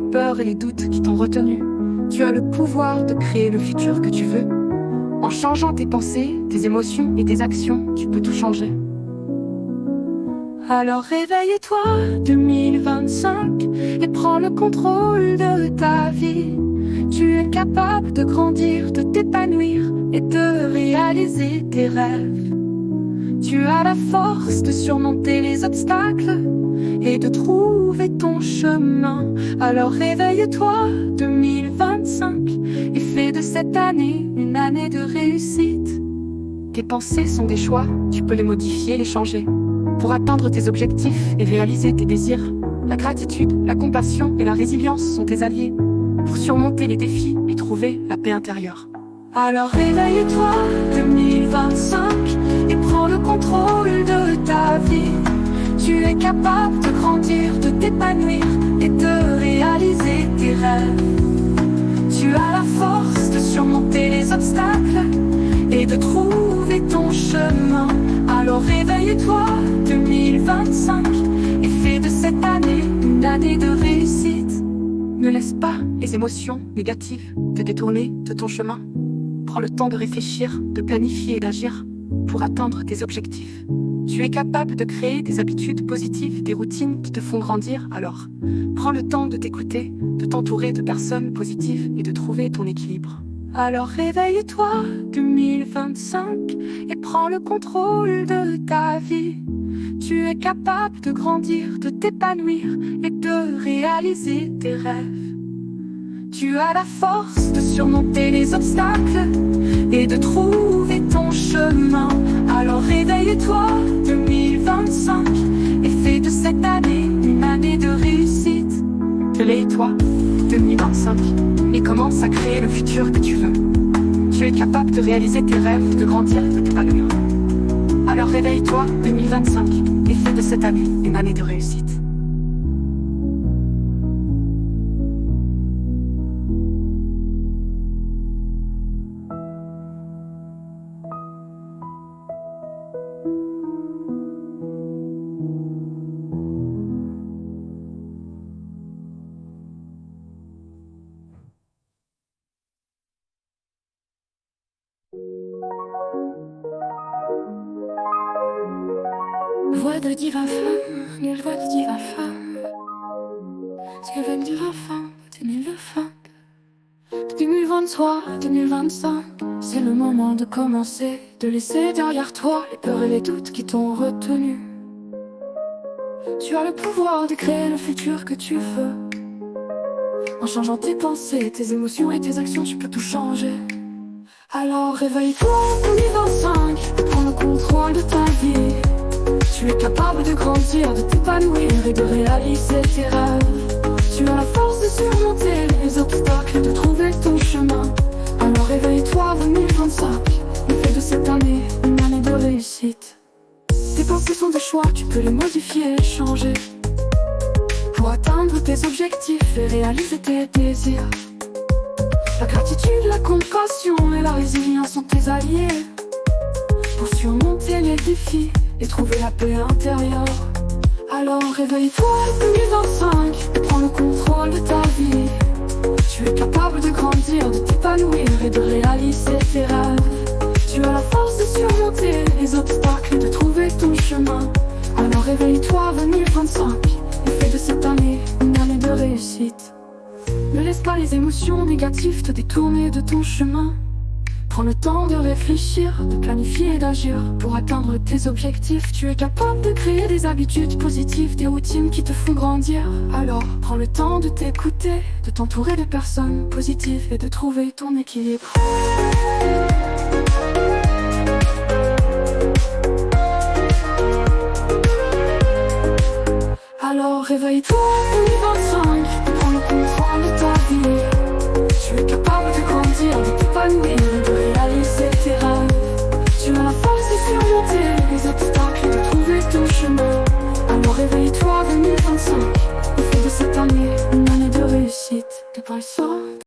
peurs et les doutes qui t'ont retenu. Tu as le pouvoir de créer le futur que tu veux. En changeant tes pensées, tes émotions et tes actions, tu peux tout changer. Alors réveille-toi 2025 et prends le contrôle de ta vie. Tu es capable de grandir, de t'épanouir et de réaliser tes rêves. Tu as la force de surmonter les obstacles et de trouver ton chemin. Alors réveille-toi 2025 et fais de cette année une année de réussite. Tes pensées sont des choix, tu peux les modifier, les changer. Pour atteindre tes objectifs et réaliser tes désirs, la gratitude, la compassion et la résilience sont tes alliés pour surmonter les défis et trouver la paix intérieure. Alors réveille-toi 2025 et prends le contrôle de ta vie. Tu es capable de grandir, de t'épanouir et de réaliser tes rêves. Tu as la force de surmonter les obstacles et de trouver ton chemin. Alors réveille-toi 2025 et fais de cette année une année de réussite. Ne laisse pas les émotions négatives te détourner de ton chemin. Prends le temps de réfléchir, de planifier et d'agir pour atteindre tes objectifs. Tu es capable de créer des habitudes positives, des routines qui te font grandir. Alors, prends le temps de t'écouter, de t'entourer de personnes positives et de trouver ton équilibre. Alors réveille-toi 2025 et prends le contrôle de ta vie. Tu es capable de grandir, de t'épanouir et de réaliser tes rêves. Tu as la force de surmonter les obstacles et de trouver ton chemin. Alors réveille-toi 2025 et fais de cette année une année de réussite. Réveille-toi 2025 et commence à créer le futur que tu veux. Tu es capable de réaliser tes rêves, de grandir, de t'épanouir. Alors réveille-toi 2025 et fais de cette année une année de réussite. Voix de diva femme, les voix de diva femme. Ce que veut me dire femme, 2025. 2023, 2025, c'est le moment de commencer, de laisser derrière toi les peurs et les doutes qui t'ont retenu. Tu as le pouvoir de créer le futur que tu veux. En changeant tes pensées, tes émotions et tes actions, tu peux tout changer. Alors réveille-toi 2025, prends le contrôle de ta vie. Tu es capable de grandir, de t'épanouir et de réaliser tes rêves. Tu as la force de surmonter les obstacles, de trouver ton chemin. Alors réveille-toi 2025 et fais de cette année une année de réussite. Tes pensées sont des choix, tu peux les modifier et changer pour atteindre tes objectifs et réaliser tes désirs. La gratitude, la compassion et la résilience sont tes alliés pour surmonter les défis et trouver la paix intérieure. Alors réveille-toi 2025 et prends le contrôle de ta vie. Tu es capable de grandir, de t'épanouir et de réaliser tes rêves. Tu as la force de surmonter les obstacles et de trouver ton chemin. Alors réveille-toi 2025 et fais de cette année une année de réussite. Ne laisse pas les émotions négatives te détourner de ton chemin. Prends le temps de réfléchir, de planifier et d'agir pour atteindre tes objectifs. Tu es capable de créer des habitudes positives, des routines qui te font grandir. Alors, prends le temps de t'écouter, de t'entourer de personnes positives et de trouver ton équilibre. Alors, réveille-toi 2025, prends le contrôle de ta vie. Tu es capable de grandir, de t'épanouir et de réaliser tes rêves. Tu as la force de surmonter les obstacles et de trouver ton chemin. Alors réveille-toi 2025 et fais de cette année une année de réussite. De